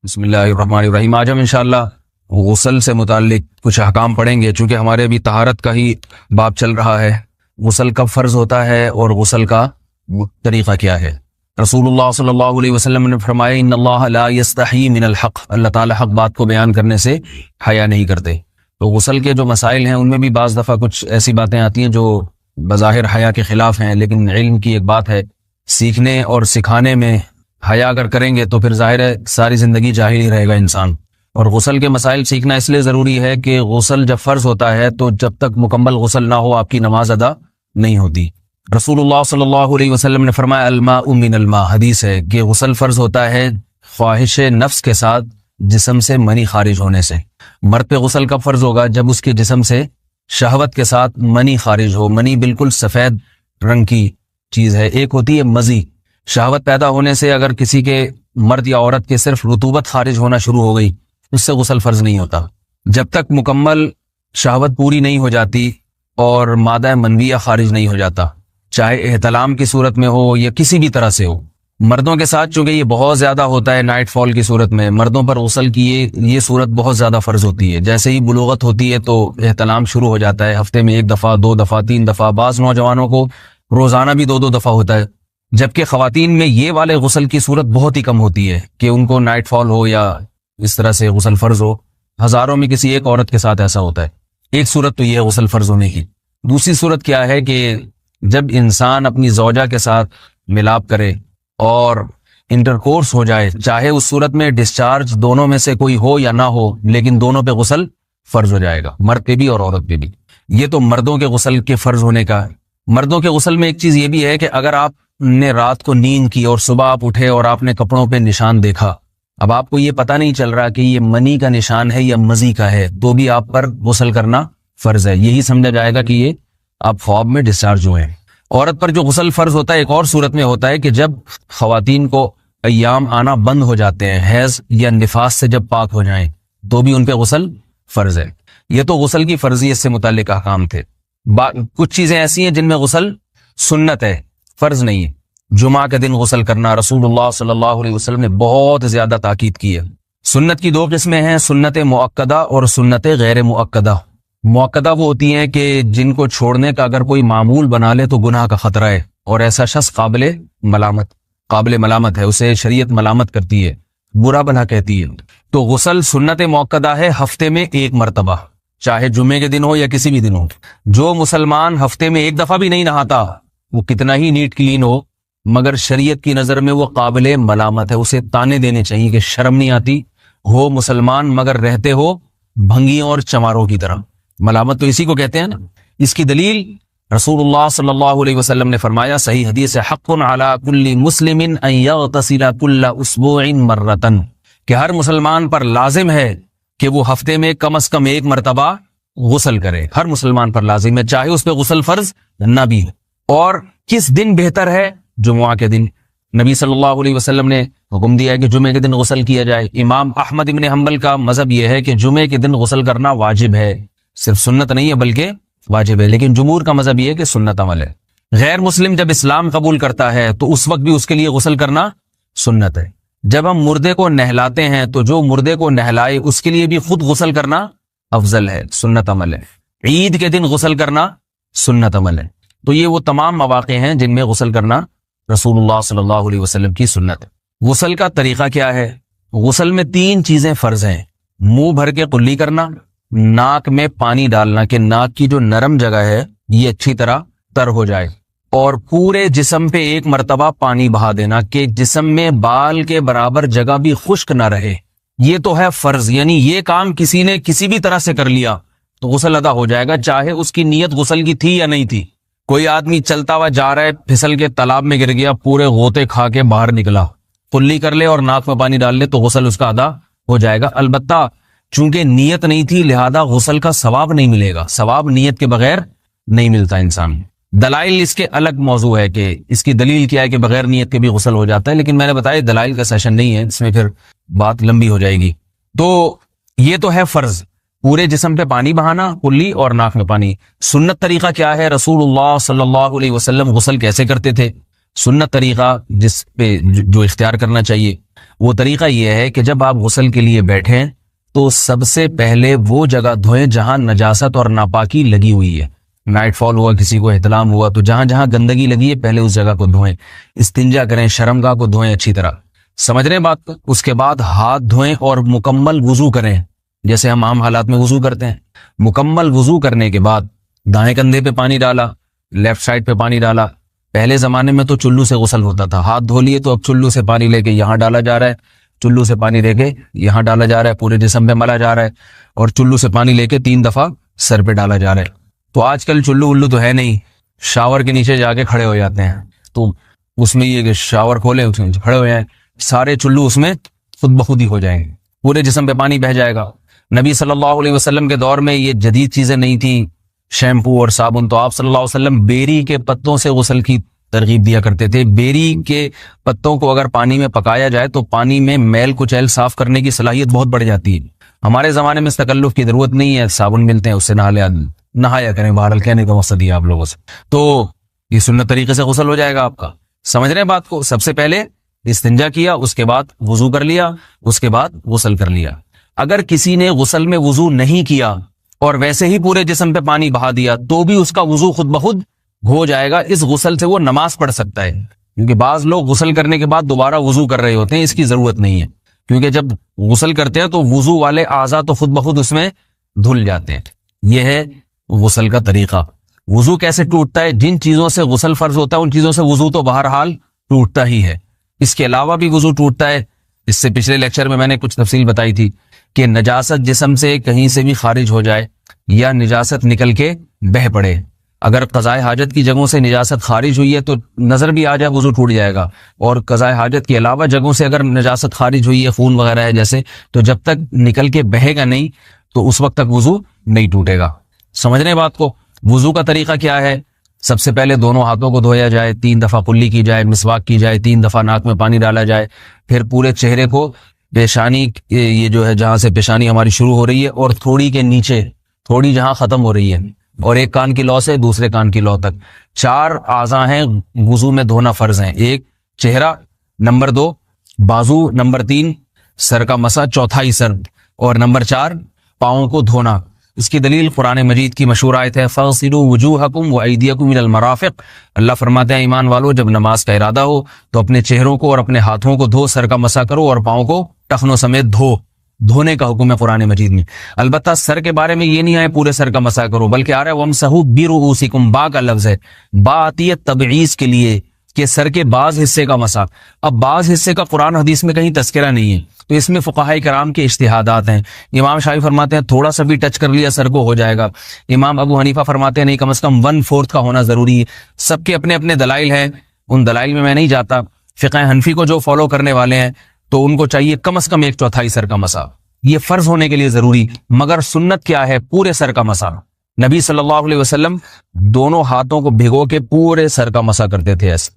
بسم اللہ الرحمن الرحیم۔ آج ہم انشاءاللہ غسل سے متعلق کچھ احکام پڑھیں گے، چونکہ ہمارے ابھی طہارت کا ہی باب چل رہا ہے۔ غسل کب فرض ہوتا ہے اور غسل کا طریقہ کیا ہے؟ رسول اللہ صلی اللہ علیہ وسلم نے فرمایا ان اللہ لا یستحی من الحق، اللہ تعالی حق بات کو بیان کرنے سے حیا نہیں کرتے۔ تو غسل کے جو مسائل ہیں ان میں بھی بعض دفعہ کچھ ایسی باتیں آتی ہیں جو بظاہر حیا کے خلاف ہیں، لیکن علم کی ایک بات ہے، سیکھنے اور سکھانے میں حیا اگر کریں گے تو پھر ظاہر ہے ساری زندگی جاہل ہی رہے گا انسان۔ اور غسل کے مسائل سیکھنا اس لیے ضروری ہے کہ غسل جب فرض ہوتا ہے تو جب تک مکمل غسل نہ ہو آپ کی نماز ادا نہیں ہوتی۔ رسول اللہ صلی اللہ علیہ وسلم نے فرمایا الماء من الماء، حدیث ہے کہ غسل فرض ہوتا ہے خواہش نفس کے ساتھ جسم سے منی خارج ہونے سے۔ مرد پہ غسل کب فرض ہوگا؟ جب اس کے جسم سے شہوت کے ساتھ منی خارج ہو۔ منی بالکل سفید رنگ کی چیز ہے، ایک ہوتی ہے مزی۔ شہوت پیدا ہونے سے اگر کسی کے مرد یا عورت کے صرف رطوبت خارج ہونا شروع ہو گئی اس سے غسل فرض نہیں ہوتا۔ جب تک مکمل شہوت پوری نہیں ہو جاتی اور مادہ منویہ خارج نہیں ہو جاتا، چاہے احتلام کی صورت میں ہو یا کسی بھی طرح سے ہو۔ مردوں کے ساتھ چونکہ یہ بہت زیادہ ہوتا ہے، نائٹ فال کی صورت میں مردوں پر غسل کی یہ صورت بہت زیادہ فرض ہوتی ہے۔ جیسے ہی بلوغت ہوتی ہے تو احتلام شروع ہو جاتا ہے، ہفتے میں 1 دفعہ 2 دفعہ 3 دفعہ، بعض نوجوانوں کو روزانہ بھی 2 دفعہ ہوتا ہے، جبکہ خواتین میں یہ والے غسل کی صورت بہت ہی کم ہوتی ہے کہ ان کو نائٹ فال ہو یا اس طرح سے غسل فرض ہو۔ ہزاروں میں کسی ایک عورت کے ساتھ ایسا ہوتا ہے۔ ایک صورت تو یہ ہے غسل فرض ہونے کی۔ دوسری صورت کیا ہے کہ جب انسان اپنی زوجہ کے ساتھ ملاپ کرے اور انٹرکورس ہو جائے، چاہے اس صورت میں ڈسچارج دونوں میں سے کوئی ہو یا نہ ہو، لیکن دونوں پہ غسل فرض ہو جائے گا، مرد پہ بھی اور عورت پہ بھی۔ یہ تو مردوں کے غسل کے فرض ہونے کا ہے۔ مردوں کے غسل میں ایک چیز یہ بھی ہے کہ اگر آپ نے رات کو نیند کی اور صبح آپ اٹھے اور آپ نے کپڑوں پہ نشان دیکھا، اب آپ کو یہ پتہ نہیں چل رہا کہ یہ منی کا نشان ہے یا مزی کا ہے، تو بھی آپ پر غسل کرنا فرض ہے۔ یہی سمجھا جائے گا کہ یہ آپ خواب میں ڈسچارج ہوئے ہیں۔ عورت پر جو غسل فرض ہوتا ہے ایک اور صورت میں ہوتا ہے کہ جب خواتین کو ایام آنا بند ہو جاتے ہیں، حیض یا نفاس سے جب پاک ہو جائیں تو بھی ان پہ غسل فرض ہے۔ یہ تو غسل کی فرضیت سے متعلق احکام تھے۔ کچھ چیزیں ایسی ہیں جن میں غسل سنت ہے، فرض نہیں ہے۔ جمعہ کے دن غسل کرنا رسول اللہ صلی اللہ علیہ وسلم نے بہت زیادہ تاکید کی ہے۔ سنت کی 2 قسمیں ہیں، سنت مؤکدہ اور سنت غیر مؤکدہ۔ مؤکدہ وہ ہوتی ہیں کہ جن کو چھوڑنے کا اگر کوئی معمول بنا لے تو گناہ کا خطرہ ہے اور ایسا شخص قابل ملامت ہے، اسے شریعت ملامت کرتی ہے، برا بھلا کہتی ہے۔ تو غسل سنت مؤکدہ ہے، ہفتے میں 1 مرتبہ، چاہے جمعے کے دن ہو یا کسی بھی دن ہو۔ جو مسلمان ہفتے میں 1 دفعہ بھی نہیں نہاتا، وہ کتنا ہی نیٹ کلین ہو، مگر شریعت کی نظر میں وہ قابل ملامت ہے، اسے تانے دینے چاہیے کہ شرم نہیں آتی ہو مسلمان مگر رہتے ہو بھنگیوں اور چماروں کی طرح۔ ملامت تو اسی کو کہتے ہیں نا۔ اس کی دلیل رسول اللہ صلی اللہ علیہ وسلم نے فرمایا، صحیح حدیث ہے، حق علی کل مسلم ان یغتسل کل اسبوع مرۃ، کہ ہر مسلمان پر لازم ہے کہ وہ ہفتے میں کم از کم 1 مرتبہ غسل کرے۔ ہر مسلمان پر لازم ہے، چاہے اس پہ غسل فرض نہ بھی ہو۔ اور کس دن بہتر ہے؟ جمعہ کے دن۔ نبی صلی اللہ علیہ وسلم نے حکم دیا ہے کہ جمعے کے دن غسل کیا جائے۔ امام احمد ابن حنبل کا مذہب یہ ہے کہ جمعے کے دن غسل کرنا واجب ہے، صرف سنت نہیں ہے بلکہ واجب ہے، لیکن جمہور کا مذہب یہ ہے کہ سنت عمل ہے۔ غیر مسلم جب اسلام قبول کرتا ہے تو اس وقت بھی اس کے لیے غسل کرنا سنت ہے۔ جب ہم مردے کو نہلاتے ہیں تو جو مردے کو نہلائے اس کے لیے بھی خود غسل کرنا افضل ہے، سنت عمل ہے۔ عید کے دن غسل کرنا سنت عمل ہے۔ تو یہ وہ تمام مواقع ہیں جن میں غسل کرنا رسول اللہ صلی اللہ علیہ وسلم کی سنت ہے۔ غسل کا طریقہ کیا ہے؟ غسل میں 3 چیزیں فرض ہیں، منہ بھر کے قلی کرنا، ناک میں پانی ڈالنا کہ ناک کی جو نرم جگہ ہے یہ اچھی طرح تر ہو جائے، اور پورے جسم پہ 1 مرتبہ پانی بہا دینا کہ جسم میں بال کے برابر جگہ بھی خشک نہ رہے۔ یہ تو ہے فرض، یعنی یہ کام کسی نے کسی بھی طرح سے کر لیا تو غسل ادا ہو جائے گا، چاہے اس کی نیت غسل کی تھی یا نہیں تھی۔ کوئی آدمی چلتا ہوا جا رہا ہے، پھسل کے تالاب میں گر گیا، پورے غوطے کھا کے باہر نکلا، قلی کر لے اور ناک میں پانی ڈال لے تو غسل اس کا ادا ہو جائے گا۔ البتہ چونکہ نیت نہیں تھی لہذا غسل کا ثواب نہیں ملے گا، ثواب نیت کے بغیر نہیں ملتا انسان۔ دلائل اس کے الگ موضوع ہے کہ اس کی دلیل کیا ہے کہ بغیر نیت کے بھی غسل ہو جاتا ہے، لیکن میں نے بتایا دلائل کا سیشن نہیں ہے، اس میں پھر بات لمبی ہو جائے گی۔ تو یہ تو ہے فرض، پورے جسم پہ پانی بہانا، کلی اور ناک میں پانی۔ سنت طریقہ کیا ہے؟ رسول اللہ صلی اللہ علیہ وسلم غسل کیسے کرتے تھے؟ سنت طریقہ جس پہ جو اختیار کرنا چاہیے وہ طریقہ یہ ہے کہ جب آپ غسل کے لیے بیٹھیں تو سب سے پہلے وہ جگہ دھوئیں جہاں نجاست اور ناپاکی لگی ہوئی ہے. نائٹ فال ہوا, کسی کو احتلام ہوا, تو جہاں جہاں گندگی لگی ہے پہلے اس جگہ کو دھوئیں. استنجا کریں, شرمگاہ کو دھوئیں اچھی طرح. سمجھ رہے ہیں بات کو؟ اس کے بعد ہاتھ دھوئیں اور مکمل وضو کریں جیسے ہم عام حالات میں وضو کرتے ہیں. مکمل وضو کرنے کے بعد دائیں کندھے پہ پانی ڈالا, لیفٹ سائڈ پہ پانی ڈالا. پہلے زمانے میں تو چلو سے غسل ہوتا تھا, ہاتھ دھو لیے تو اب چلو سے پانی لے کے یہاں ڈالا جا رہا ہے, چلو سے پانی لے کے یہاں ڈالا جا رہا ہے, پورے جسم پہ ملا جا رہا ہے, اور چلو سے پانی لے کے 3 دفعہ سر پہ ڈالا جا رہا ہے. تو آج کل چلو الو تو ہے نہیں, شاور کے نیچے جا کے کھڑے ہو جاتے ہیں. تو اس میں یہ کہ شاور کھولے اس میں کھڑے ہو جائیں, سارے چلو اس میں خود بخود ہی ہو جائیں گے, پورے جسم پہ پانی بہہ جائے گا. نبی صلی اللہ علیہ وسلم کے دور میں یہ جدید چیزیں نہیں تھیں, شیمپو اور صابن. تو آپ صلی اللہ علیہ وسلم بیری کے پتوں سے غسل کی ترغیب دیا کرتے تھے. بیری کے پتوں کو اگر پانی میں پکایا جائے تو پانی میں میل کچیل صاف کرنے کی صلاحیت بہت بڑھ جاتی ہے. ہمارے زمانے میں اس تکلف کی ضرورت نہیں ہے, صابن ملتے ہیں اس سے نہایا کریں. بہرحال کہنے کا مقصد یہ آپ لوگوں سے, تو یہ سنت طریقے سے غسل ہو جائے گا آپ کا. سمجھ رہے ہیں بات کو؟ سب سے پہلے استنجا کیا, اس کے بعد وضو کر لیا, اس کے بعد غسل کر لیا. اگر کسی نے غسل میں وضو نہیں کیا اور ویسے ہی پورے جسم پہ پانی بہا دیا تو بھی اس کا وضو خود بخود ہو جائے گا. اس غسل سے وہ نماز پڑھ سکتا ہے, کیونکہ بعض لوگ غسل کرنے کے بعد دوبارہ وضو کر رہے ہوتے ہیں. اس کی ضرورت نہیں ہے, کیونکہ جب غسل کرتے ہیں تو وضو والے اعضاء تو خود بخود اس میں دھل جاتے ہیں. یہ ہے غسل کا طریقہ. وضو کیسے ٹوٹتا ہے؟ جن چیزوں سے غسل فرض ہوتا ہے ان چیزوں سے وضو تو بہرحال ٹوٹتا ہی ہے. اس کے علاوہ بھی وضو ٹوٹتا ہے. اس سے پچھلے لیکچر میں نے کچھ تفصیل بتائی تھی کہ نجاست جسم سے کہیں سے بھی خارج ہو جائے یا نجاست نکل کے بہہ پڑے. اگر قضاء حاجت کی جگہوں سے نجاست خارج ہوئی ہے تو نظر بھی آ جائے وضو ٹوٹ جائے گا, اور قضاء حاجت کے علاوہ جگہوں سے اگر نجاست خارج ہوئی ہے, خون وغیرہ ہے جیسے, تو جب تک نکل کے بہے گا نہیں تو اس وقت تک وضو نہیں ٹوٹے گا. سمجھ رہے ہیں بات کو؟ وضو کا طریقہ کیا ہے؟ سب سے پہلے دونوں ہاتھوں کو دھویا جائے, 3 دفعہ کلی کی جائے, مسواک کی جائے, 3 دفعہ ناک میں پانی ڈالا جائے, پھر پورے چہرے کو پیشانی, یہ جو ہے جہاں سے پیشانی ہماری شروع ہو رہی ہے اور تھوڑی کے نیچے, تھوڑی جہاں ختم ہو رہی ہے, اور ایک کان کی لو سے دوسرے کان کی لو تک 4 اعضاء ہیں وضو میں دھونا فرض ہیں. 1 چہرہ, نمبر 2 بازو, نمبر 3 سر کا مسا, چوتھا ہی سر, اور نمبر 4 پاؤں کو دھونا. اس کی دلیل قرآن مجید کی مشہور آیت ہے فَاغْسِلُوا وُجُوهَكُمْ وَأَيْدِيَكُمْ إِلَى الْمَرَافِقِ. اللہ فرماتے ہیں ایمان والو, جب نماز کا ارادہ ہو تو اپنے چہروں کو اور اپنے ہاتھوں کو دھو, سر کا مسا کرو اور پاؤں کو ٹخنوں سمیت دھو. دھونے کا حکم ہے قرآن مجید میں. البتہ سر کے بارے میں یہ نہیں آئے پورے سر کا مسا کرو, بلکہ آ رہا ہے وَامْسَحُوا بِرُؤُوسِكُمْ. با کا لفظ ہے, با آتی ہے تبعیض کے لیے کہ سر کے بعض حصے کا مسا. اب بعض حصے کا قرآن حدیث میں کہیں تذکرہ نہیں ہے, تو اس میں فقہاء کرام کے اجتہادات ہیں. امام شافعی فرماتے ہیں تھوڑا سا بھی ٹچ کر لیا سر کو ہو جائے گا. امام ابو حنیفہ فرماتے ہیں نہیں, کم از کم 1/4 کا ہونا ضروری ہے. سب کے اپنے اپنے دلائل ہیں, ان دلائل میں نہیں جاتا. فقہ حنفی کو جو فالو کرنے والے ہیں تو ان کو چاہیے کم از کم 1/4 سر کا مسا, یہ فرض ہونے کے لیے ضروری. مگر سنت کیا ہے؟ پورے سر کا مسا. نبی صلی اللہ علیہ وسلم دونوں ہاتھوں کو بھگو کے پورے سر کا مسا کرتے تھے ایسے.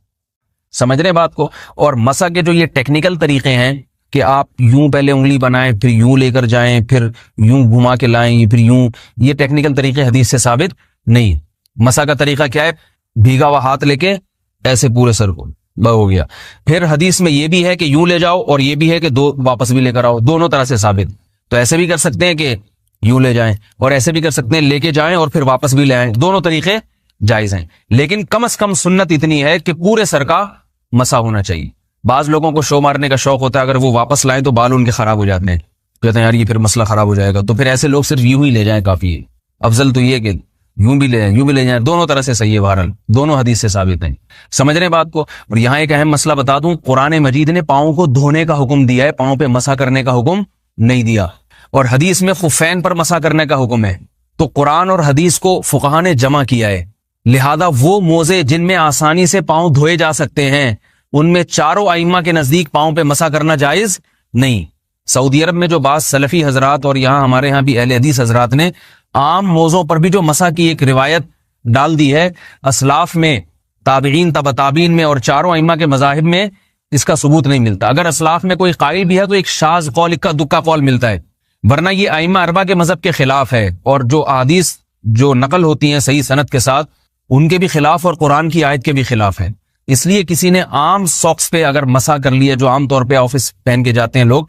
سمجھ رہے بات کو؟ اور مسا کے جو یہ ٹیکنیکل طریقے ہیں کہ آپ یوں پہلے انگلی بنائیں, پھر یوں لے کر جائیں, پھر یوں گھما کے لائیں, پھر یوں, یہ ٹیکنیکل طریقے حدیث سے ثابت نہیں. مسا کا طریقہ کیا ہے؟ بھیگا ہوا ہاتھ لے کے ایسے پورے سر کو ہو گیا. پھر حدیث میں یہ بھی ہے کہ یوں لے جاؤ اور یہ بھی ہے کہ 2 واپس بھی لے کر آؤ, دونوں طرح سے ثابت. تو ایسے بھی کر سکتے ہیں کہ یوں لے جائیں, اور ایسے بھی کر سکتے ہیں لے کے جائیں اور پھر واپس بھی لے آئیں, دونوں طریقے جائز ہیں. لیکن کم از کم سنت اتنی ہے کہ پورے سر کا مسا ہونا چاہیے. بعض لوگوں کو شو مارنے کا شوق ہوتا ہے, اگر وہ واپس لائیں تو بال ان کے خراب ہو جاتے ہیں, کہتے ہیں یار یہ پھر مسئلہ خراب ہو جائے گا, تو پھر ایسے لوگ صرف یوں ہی لے جائیں کافی ہے. افضل تو یہ کہ یوں بھی لے جائیں, یوں بھی لے جائیں, دونوں طرح سے صحیح ہے. بہرحال دونوں حدیث سے ثابت ہیں. سمجھ رہے ہیں بات کو؟ اور یہاں ایک اہم مسئلہ بتا دوں, قرآن مجید نے پاؤں کو دھونے کا حکم دیا ہے, پاؤں پہ مسا کرنے کا حکم نہیں دیا. اور حدیث میں خفین پر مسا کرنے کا حکم ہے. تو قرآن اور حدیث کو فقہا نے جمع کیا ہے, لہذا وہ موزے جن میں آسانی سے پاؤں دھوئے جا سکتے ہیں ان میں چاروں ائمہ کے نزدیک پاؤں پہ مسا کرنا جائز نہیں. سعودی عرب میں جو بعض سلفی حضرات اور یہاں ہمارے ہاں بھی اہل حدیث حضرات نے عام موزوں پر بھی جو مسا کی ایک روایت ڈال دی ہے, اسلاف میں, تابعین, تبع تابعین میں اور چاروں ائمہ کے مذاہب میں اس کا ثبوت نہیں ملتا. اگر اسلاف میں کوئی قائل بھی ہے تو ایک شاذ قول, اکا دکا قول ملتا ہے, ورنہ یہ ائمہ اربعہ کے مذہب کے خلاف ہے. اور جو احادیث جو نقل ہوتی ہیں صحیح سند کے ساتھ ان کے بھی خلاف اور قرآن کی آیت کے بھی خلاف ہے. اس لیے کسی نے عام ساکس پہ اگر مسا کر لیا، جو عام طور پہ آفس پہن کے جاتے ہیں لوگ،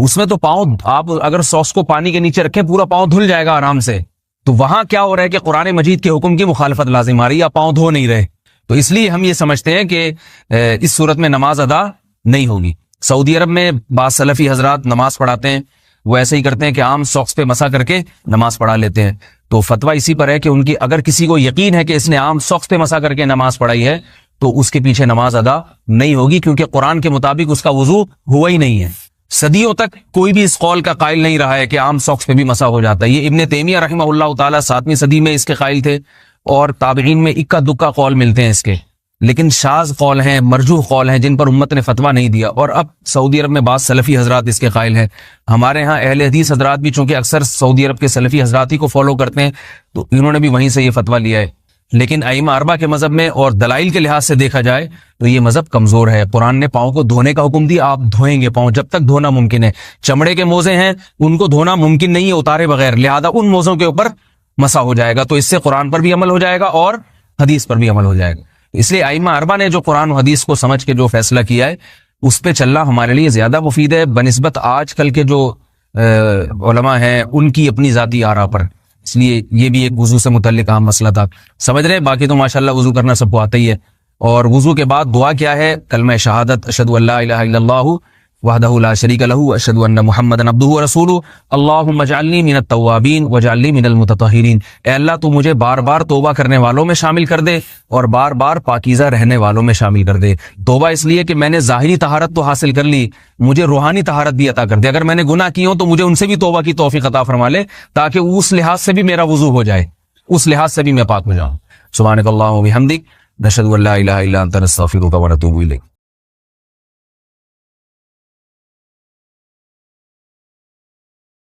اس میں تو پاؤں، آپ اگر ساکس کو پانی کے نیچے رکھیں پورا پاؤں دھل جائے گا آرام سے. تو وہاں کیا ہو رہا ہے کہ قرآن مجید کے حکم کی مخالفت لازم آ رہی ہے، آپ پاؤں دھو نہیں رہے. تو اس لیے ہم یہ سمجھتے ہیں کہ اس صورت میں نماز ادا نہیں ہوگی. سعودی عرب میں بعض سلفی حضرات نماز پڑھاتے ہیں، وہ ایسے ہی کرتے ہیں کہ عام ساکس پہ مسا کر کے نماز پڑھا لیتے ہیں. تو فتویٰ اسی پر ہے کہ ان کی اگر کسی کو یقین ہے کہ اس نے عام ساکس پہ مسا کر کے نماز پڑھائی ہے تو اس کے پیچھے نماز ادا نہیں ہوگی، کیونکہ قرآن کے مطابق اس کا وضو ہوا ہی نہیں ہے. صدیوں تک کوئی بھی اس قول کا قائل نہیں رہا ہے کہ عام ساکس پہ بھی مسا ہو جاتا ہے. یہ ابن تیمیہ رحمہ اللہ تعالیٰ 7ویں صدی میں اس کے قائل تھے، اور تابعین میں اکا دکا قول ملتے ہیں اس کے، لیکن شاذ قول ہیں، مرجوح قول ہیں جن پر امت نے فتویٰ نہیں دیا. اور اب سعودی عرب میں بعض سلفی حضرات اس کے قائل ہیں. ہمارے ہاں اہل حدیث حضرات بھی چونکہ اکثر سعودی عرب کے سلفی حضرات ہی کو فالو کرتے ہیں، تو انہوں نے بھی وہیں سے یہ فتویٰ لیا ہے. لیکن ائمہ اربعہ کے مذہب میں اور دلائل کے لحاظ سے دیکھا جائے تو یہ مذہب کمزور ہے. قرآن نے پاؤں کو دھونے کا حکم دیا، آپ دھوئیں گے پاؤں جب تک دھونا ممکن ہے. چمڑے کے موزے ہیں ان کو دھونا ممکن نہیں ہے اتارے بغیر، لہذا ان موزوں کے اوپر مسا ہو جائے گا. تو اس سے قرآن پر بھی عمل ہو جائے گا اور حدیث پر بھی عمل ہو جائے گا. اس لیے ائمہ اربعہ نے جو قرآن و حدیث کو سمجھ کے جو فیصلہ کیا ہے اس پہ چلنا ہمارے لیے زیادہ مفید ہے بنسبت آج کل کے جو علماء ہیں ان کی اپنی ذاتی آراء پر. اس لیے یہ بھی ایک وضو سے متعلق اہم مسئلہ تھا. سمجھ رہے ہیں؟ باقی تو ماشاءاللہ وضو کرنا سب کو آتا ہی ہے. اور وضو کے بعد دعا کیا ہے؟ کلمہ شہادت، اشہد ان لا الہ الا اللہ وحدہ لا شریک لہ اشہد ان محمدا عبدہ ورسولہ اللہم اجعلنی من التوابین واجعلنی من المتطہرین. اے اللہ تو مجھے بار بار توبہ کرنے والوں میں شامل کر دے اور بار بار پاکیزہ رہنے والوں میں شامل کر دے. توبہ اس لیے کہ میں نے ظاہری طہارت تو حاصل کر لی، مجھے روحانی طہارت بھی عطا کر دے. اگر میں نے گناہ کی ہوں تو مجھے ان سے بھی توبہ کی توفیق عطا فرما لے، تاکہ اس لحاظ سے بھی میرا وضو ہو جائے، اس لحاظ سے بھی میں پاک ہو جاؤں. سبحانک اللہم و بحمدک، نشہد ان لا الہ الا انت، نستغفرک و نتوب الیک.